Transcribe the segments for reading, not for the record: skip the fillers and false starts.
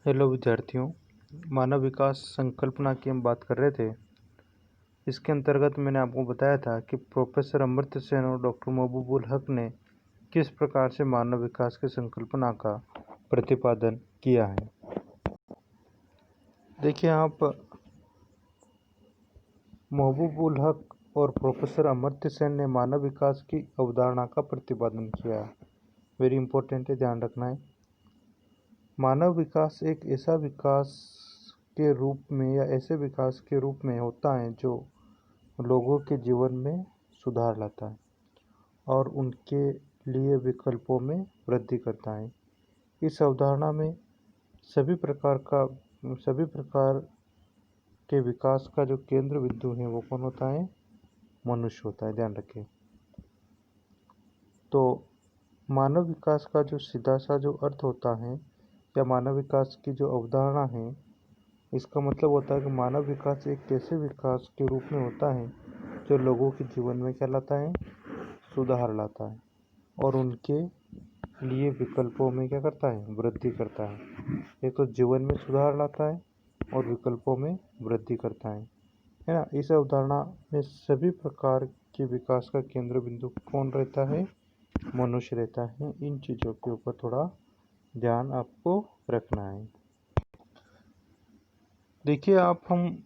Hello विद्यार्थियों, मानव विकास संकल्पना की हम बात कर रहे थे। इसके अंतर्गत मैंने आपको बताया था कि प्रोफेसर अमर्त्य सेन और डॉक्टर महबूबुल हक ने किस प्रकार से मानव विकास की संकल्पना का प्रतिपादन किया है। देखिए, आप महबूबुल हक और प्रोफेसर अमर्त्य सेन ने मानव विकास की अवधारणा का प्रतिपादन किया है। वेरी इंपॉर्टेंट है, ध्यान रखना है। मानव विकास एक ऐसा विकास के रूप में या ऐसे विकास के रूप में होता है जो लोगों के जीवन में सुधार लाता है और उनके लिए विकल्पों में वृद्धि करता है। इस अवधारणा में सभी प्रकार के विकास का जो केंद्र बिंदु है वो कौन होता है? मनुष्य होता है, ध्यान रखें। तो मानव विकास का जो सीधा सा जो अर्थ होता है या मानव विकास की जो अवधारणा है, इसका मतलब होता है कि मानव विकास एक ऐसे विकास के रूप में होता है जो लोगों के जीवन में क्या लाता है? सुधार लाता है और उनके लिए विकल्पों में क्या करता है? वृद्धि करता है। एक तो जीवन में सुधार लाता है और विकल्पों में वृद्धि करता है ना। इस अवधारणा में सभी प्रकार के विकास का केंद्र बिंदु कौन रहता है? मनुष्य रहता है। इन चीज़ों के ऊपर थोड़ा ध्यान आपको रखना है। देखिए, हम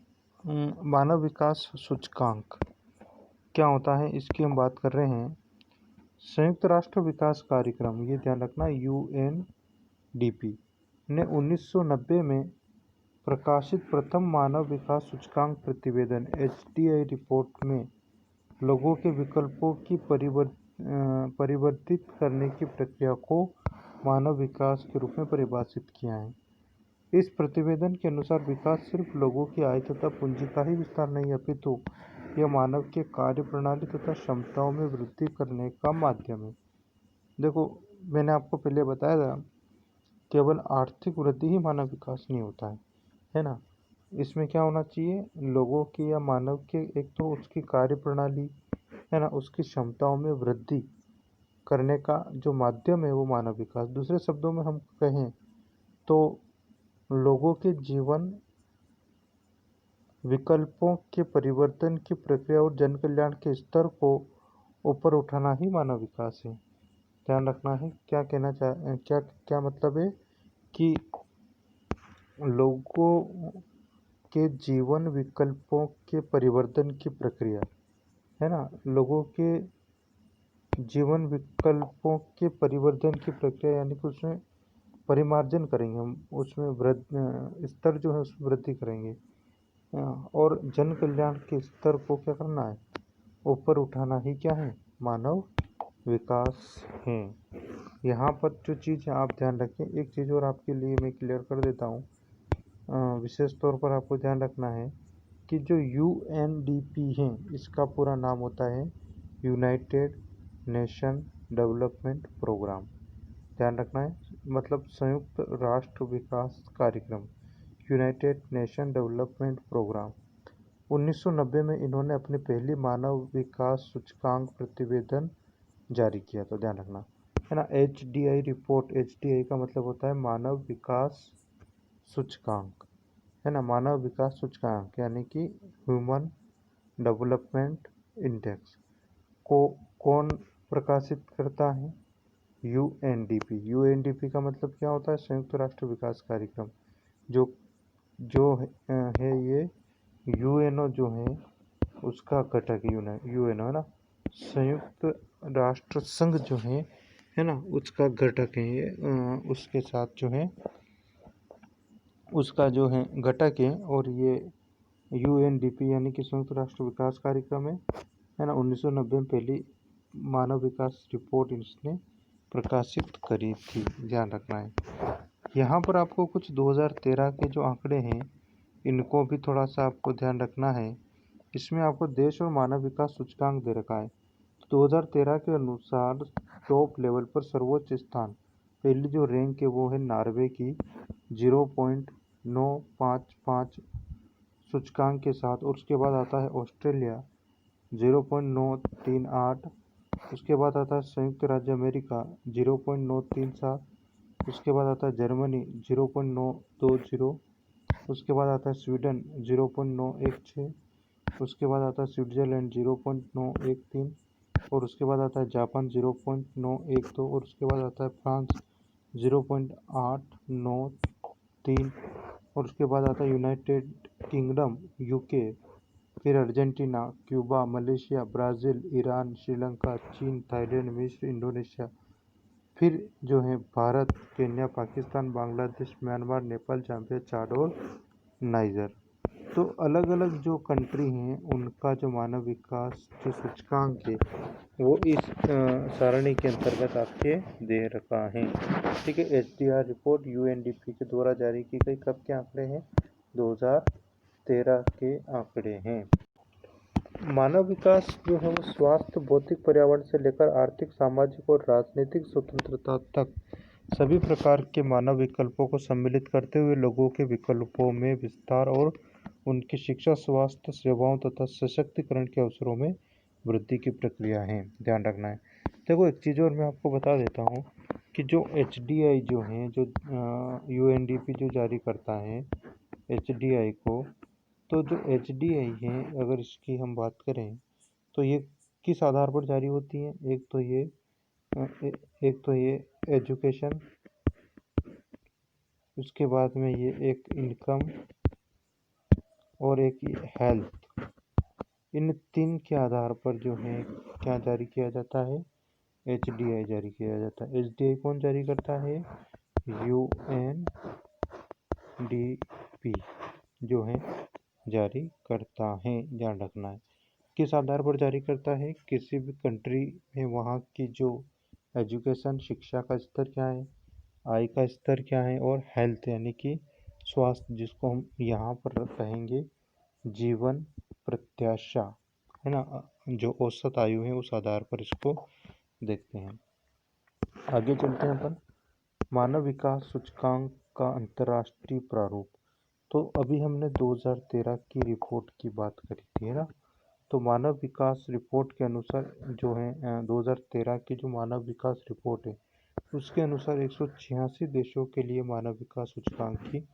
मानव विकास सूचकांक क्या होता है इसकी हम बात कर रहे हैं। संयुक्त राष्ट्र विकास कार्यक्रम, ये ध्यान रखना, UNDP ने 1990 में प्रकाशित प्रथम मानव विकास सूचकांक प्रतिवेदन HDI रिपोर्ट में लोगों के विकल्पों की परिवर्तित करने की प्रक्रिया को मानव विकास के रूप में परिभाषित किया है। इस प्रतिवेदन के अनुसार विकास सिर्फ लोगों की आय तथा पूंजी का ही विस्तार नहीं, अपितु यह मानव के कार्य प्रणाली तथा क्षमताओं में वृद्धि करने का माध्यम है। देखो, मैंने आपको पहले बताया था, केवल आर्थिक वृद्धि ही मानव विकास नहीं होता है ना। इसमें क्या होना चाहिए? लोगों की या मानव के एक तो उसकी कार्य प्रणाली है ना, उसकी क्षमताओं में वृद्धि करने का जो माध्यम है वो मानव विकास। दूसरे शब्दों में हम कहें तो लोगों के जीवन विकल्पों के परिवर्तन की प्रक्रिया और जन कल्याण के स्तर को ऊपर उठाना ही मानव विकास है। ध्यान रखना है। क्या मतलब है कि लोगों के जीवन विकल्पों के परिवर्तन की प्रक्रिया है ना, लोगों के जीवन विकल्पों के परिवर्तन की प्रक्रिया, यानी कि उसमें परिमार्जन करेंगे हम, उसमें स्तर जो है उसमें वृद्धि करेंगे और जन कल्याण के स्तर को क्या करना है? ऊपर उठाना ही क्या है? मानव विकास है। यहाँ पर जो चीज़ है आप ध्यान रखें। एक चीज़ और आपके लिए मैं क्लियर कर देता हूँ। विशेष तौर पर आपको ध्यान रखना है कि जो UNDP है इसका पूरा नाम होता है यूनाइटेड नेशन डेवलपमेंट प्रोग्राम। ध्यान रखना है, मतलब संयुक्त राष्ट्र विकास कार्यक्रम, यूनाइटेड नेशन डेवलपमेंट प्रोग्राम। 1990 में इन्होंने अपनी पहली मानव विकास सूचकांक प्रतिवेदन जारी किया। तो ध्यान रखना है ना, HDI रिपोर्ट। HDI का मतलब होता है मानव विकास सूचकांक, है ना। मानव विकास सूचकांक यानी कि ह्यूमन डेवलपमेंट इंडेक्स को कौन प्रकाशित करता है? UNDP। UNDP का मतलब क्या होता है? संयुक्त राष्ट्र विकास कार्यक्रम। जो जो है ये UNO जो है उसका घटक UNO है ना, संयुक्त राष्ट्र संघ जो है ना, उसका घटक है ये। उसके साथ जो है उसका जो है घटक है और ये UNDP यानी कि संयुक्त राष्ट्र विकास कार्यक्रम है ना। 1990 में पहली मानव विकास रिपोर्ट इसने प्रकाशित करी थी, ध्यान रखना है। यहाँ पर आपको कुछ 2013 के जो आंकड़े हैं इनको भी थोड़ा सा आपको ध्यान रखना है। इसमें आपको देश और मानव विकास सूचकांक दे रखा है। तो 2013 के अनुसार टॉप लेवल पर सर्वोच्च स्थान, पहली जो रैंक है वो है नॉर्वे की 0.955 सूचकांक के साथ, और उसके बाद आता है ऑस्ट्रेलिया 0.938, उसके बाद आता है संयुक्त राज्य अमेरिका 0.937, उसके बाद आता है जर्मनी 0.920। उसके बाद आता है स्वीडन 0.916। उसके बाद आता है स्विट्ज़रलैंड 0.913। और उसके बाद आता है जापान 0.912। और उसके बाद आता है फ्रांस 0.893। और उसके बाद आता है यूनाइटेड किंगडम यूके, फिर Argentina, Cuba, Malaysia, Brazil, Iran, Sri Lanka, चीन, थाईलैंड, मिस्र, इंडोनेशिया, फिर जो है Bharat, Kenya, Pakistan, Bangladesh, Myanmar, Nepal, Zambia, Chad और नाइजर। तो अलग अलग जो कंट्री हैं उनका जो मानव विकास जो सूचकांक है वो इस सारणी के अंतर्गत आपके दे रखा है। ठीक है, HDR रिपोर्ट UNDP के द्वारा जारी की गई, कब के आंकड़े हैं? 2013 के आंकड़े हैं। मानव विकास जो है वो स्वास्थ्य, भौतिक, पर्यावरण से लेकर आर्थिक, सामाजिक और राजनीतिक स्वतंत्रता तक सभी प्रकार के मानव विकल्पों को सम्मिलित करते हुए लोगों के विकल्पों में विस्तार और उनकी शिक्षा, स्वास्थ्य सेवाओं तथा सशक्तिकरण के अवसरों में वृद्धि की प्रक्रिया है। ध्यान रखना है। देखो एक चीज़ और मैं आपको बता देता हूँ कि जो HDI जो है, जो UNDP जो जारी करता है HDI को, तो जो HDI है अगर इसकी हम बात करें तो ये किस आधार पर जारी होती है? एक तो ये एजुकेशन, उसके बाद में ये एक इनकम और एक ये हेल्थ। इन तीन के आधार पर जो है क्या जारी किया जाता है? HDI जारी किया जाता है। HDI कौन जारी करता है? UNDP जो है जारी करता है। ध्यान रखना है। किस आधार पर जारी करता है? किसी भी कंट्री में वहाँ की जो एजुकेशन, शिक्षा का स्तर क्या है, आय का स्तर क्या है, और हेल्थ यानी कि स्वास्थ्य, जिसको हम यहाँ पर कहेंगे जीवन प्रत्याशा, है ना, जो औसत आयु है, उस आधार पर इसको देखते हैं। आगे चलते हैं अपन। मानव विकास सूचकांक का अंतर्राष्ट्रीय प्रारूप। तो अभी हमने 2013 की रिपोर्ट की बात करी थी, है ना। तो मानव विकास रिपोर्ट के अनुसार जो है 2013 की जो मानव विकास रिपोर्ट है उसके अनुसार 186 देशों के लिए मानव विकास सूचकांक की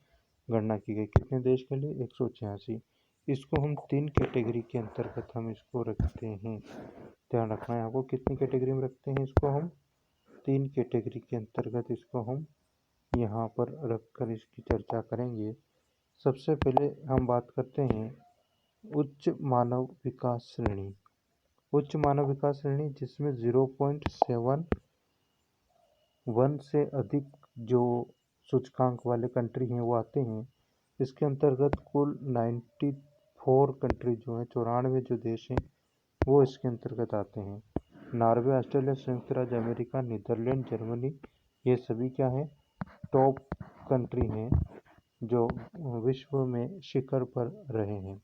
गणना की गई। कितने देश के लिए? 186। इसको हम 3 कैटेगरी के अंतर्गत हम इसको रखते हैं। ध्यान रखना है आपको, कितनी कैटेगरी में रखते हैं इसको हम? 3 कैटेगरी के अंतर्गत इसको हम यहाँ पर रखकर इसकी चर्चा करेंगे। सबसे पहले हम बात करते हैं उच्च मानव विकास श्रेणी। उच्च मानव विकास श्रेणी जिसमें 0.71 से अधिक जो सूचकांक वाले कंट्री हैं वो आते हैं। इसके अंतर्गत कुल 94 कंट्री जो हैं, 94 जो देश हैं वो इसके अंतर्गत आते हैं। नॉर्वे, ऑस्ट्रेलिया, संयुक्त राज्य अमेरिका, नीदरलैंड, जर्मनी, ये सभी क्या हैं? टॉप कंट्री हैं जो विश्व में शिखर पर रहे हैं।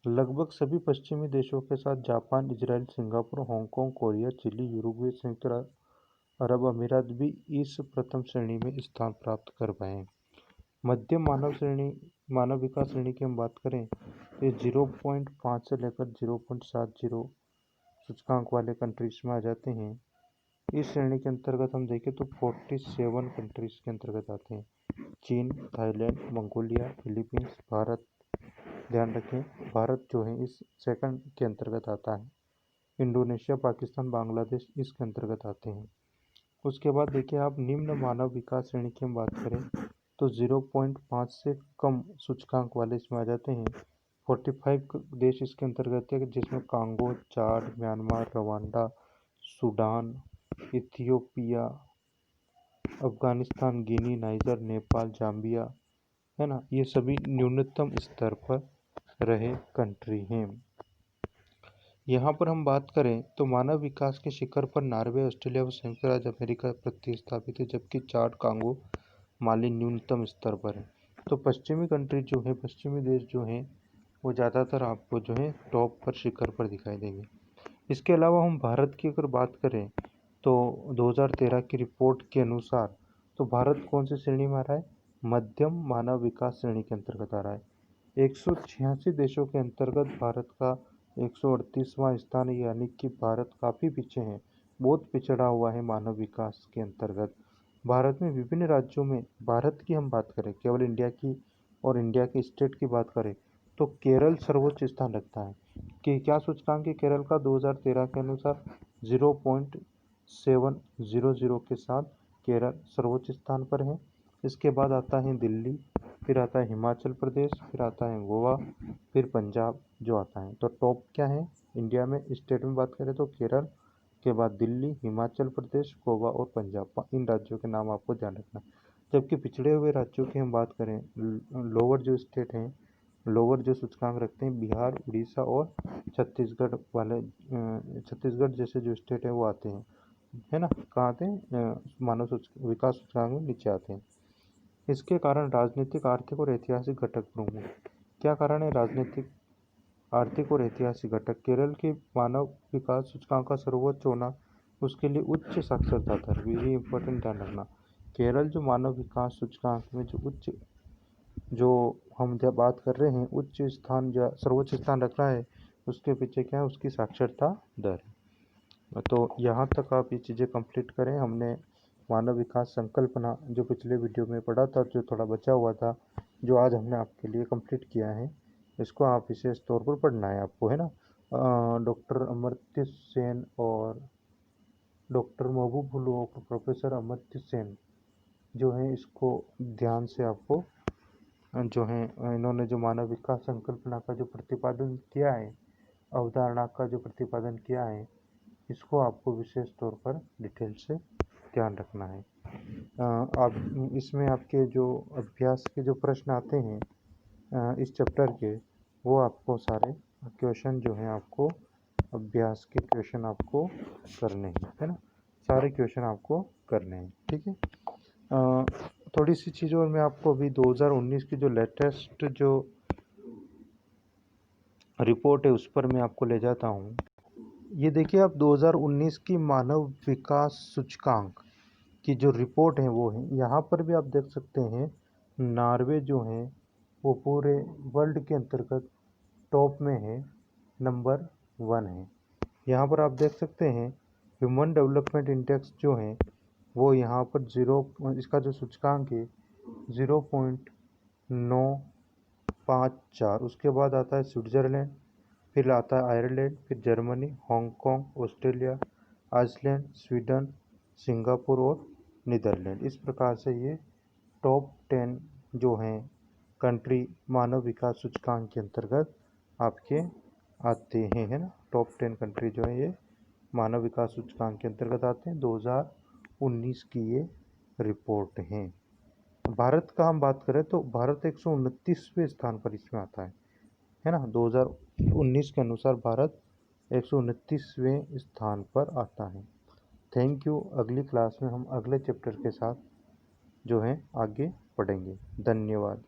लगभग सभी पश्चिमी देशों के साथ Japan, Israel, Singapore, Hong Kong, Korea, Chile, Uruguay, संयुक्त अरब अमीरात भी इस प्रथम श्रेणी में स्थान प्राप्त कर पाए हैं। मध्यम मानव विकास श्रेणी की हम बात करें तो 0.5 से लेकर 0.70 सूचकांक वाले कंट्रीज में आ जाते हैं। इस श्रेणी के अंतर्गत हम देखें तो 47 कंट्रीज के अंतर्गत आते हैं। चीन, थाईलैंड, मंगोलिया, फिलीपींस, भारत। ध्यान रखें भारत जो है इस सेकंड के अंतर्गत आता है। इंडोनेशिया, पाकिस्तान, बांग्लादेश इसके अंतर्गत आते हैं। उसके बाद देखिए आप निम्न मानव विकास श्रेणी की हम बात करें तो 0.5 से कम सूचकांक वाले इसमें आ जाते हैं। 45 देश इसके अंतर्गत है जिसमें Congo, Chad, Myanmar, Rwanda, Sudan, Ethiopia, Afghanistan, Guinea, Niger, Nepal, Zambia, है ना, ये सभी न्यूनतम स्तर पर रहे कंट्री हैं। यहाँ पर हम बात करें तो मानव विकास के शिखर पर नॉर्वे, ऑस्ट्रेलिया व संयुक्त राज्य अमेरिका प्रतिस्थापित है, जबकि चाड, कांगो, माली न्यूनतम स्तर पर है। तो पश्चिमी कंट्री जो है, पश्चिमी देश जो हैं वो ज़्यादातर आपको जो है टॉप पर, शिखर पर दिखाई देंगे। इसके अलावा हम भारत की अगर बात करें तो 2013 की रिपोर्ट के अनुसार तो भारत कौन सी श्रेणी में आ रहा है? मध्यम मानव विकास श्रेणी के अंतर्गत आ रहा है। 186 देशों के अंतर्गत भारत का 138वां स्थान है, यानी कि भारत काफ़ी पीछे है, बहुत पिछड़ा हुआ है मानव विकास के अंतर्गत। भारत में विभिन्न राज्यों में, भारत की हम बात करें केवल इंडिया की और इंडिया के स्टेट की बात करें तो केरल सर्वोच्च स्थान रखता है। कि क्या सूचकांक है केरल का? 2013 के अनुसार 0.700 के साथ केरल सर्वोच्च स्थान पर है। इसके बाद आता है दिल्ली, फिर आता है हिमाचल प्रदेश, फिर आता है गोवा, फिर पंजाब जो आता है। तो टॉप क्या है इंडिया में स्टेट में बात करें तो केरल के बाद दिल्ली, हिमाचल प्रदेश, गोवा और पंजाब, इन राज्यों के नाम आपको ध्यान रखना। जबकि पिछड़े हुए राज्यों की हम बात करें, लोअर जो स्टेट हैं, लोअर जो सूचकांक रखते हैं, बिहार, उड़ीसा और छत्तीसगढ़ वाले, छत्तीसगढ़ जैसे जो स्टेट है वो आते हैं, है ना, कहाँ आते हैं? मानव विकास सूचकांक में नीचे आते हैं। इसके कारण राजनीतिक, आर्थिक और ऐतिहासिक घटक प्रमुख हैं। क्या कारण है? राजनीतिक, आर्थिक और ऐतिहासिक घटक। केरल के मानव विकास सूचकांक का सर्वोच्च होना उसके लिए उच्च साक्षरता दर, वेरी इंपॉर्टेंट, ध्यान रखना। केरल जो मानव विकास सूचकांक में जो हम जब बात कर रहे हैं उच्च स्थान, जो सर्वोच्च स्थान रख रहा है, उसके पीछे क्या है? उसकी साक्षरता दर। तो यहाँ तक आप ये चीज़ें कंप्लीट करें। हमने मानव विकास संकल्पना जो पिछले वीडियो में पढ़ा था, जो थोड़ा बचा हुआ था, जो आज हमने आपके लिए कंप्लीट किया है, इसको आप विशेष तौर पर पढ़ना है आपको, है ना। डॉक्टर अमर्त्य सेन और डॉक्टर महबूब और प्रोफेसर अमर्त्य सेन जो हैं, इसको ध्यान से आपको जो है, इन्होंने जो मानव विकास संकल्पना का जो प्रतिपादन किया है, अवधारणा का जो प्रतिपादन किया है, इसको आपको विशेष तौर पर डिटेल से ध्यान रखना है। आप इसमें आपके जो अभ्यास के जो प्रश्न आते हैं इस चैप्टर के, वो आपको सारे क्वेश्चन जो हैं आपको, अभ्यास के क्वेश्चन आपको करने हैं, है ना, सारे क्वेश्चन आपको करने हैं, ठीक है। थोड़ी सी चीज़ और मैं आपको अभी 2019 की जो लेटेस्ट जो रिपोर्ट है उस पर मैं आपको ले जाता हूँ। ये देखिए आप 2019 की मानव विकास सूचकांक की जो रिपोर्ट है वो है, यहाँ पर भी आप देख सकते हैं नॉर्वे जो है वो पूरे वर्ल्ड के अंतर्गत टॉप में है, नंबर 1 है। यहाँ पर आप देख सकते हैं ह्यूमन डेवलपमेंट इंडेक्स जो है वो यहाँ पर इसका जो सूचकांक है 0.954। उसके बाद आता है स्विट्ज़रलैंड, फिर आता है आयरलैंड, फिर Germany, Hong Kong, Australia, Iceland, Sweden, Singapore और नीदरलैंड। इस प्रकार से ये टॉप 10 जो हैं कंट्री मानव विकास सूचकांक के अंतर्गत आपके आते हैं, है ना। टॉप 10 कंट्री जो है ये मानव विकास सूचकांक के अंतर्गत आते हैं। 2019 की ये रिपोर्ट है। भारत का हम बात करें तो भारत 129वें स्थान पर इसमें आता है ना। 2019 के अनुसार भारत 129वें स्थान पर आता है। Thank you. अगली क्लास में हम अगले चैप्टर के साथ जो है आगे पढ़ेंगे। धन्यवाद।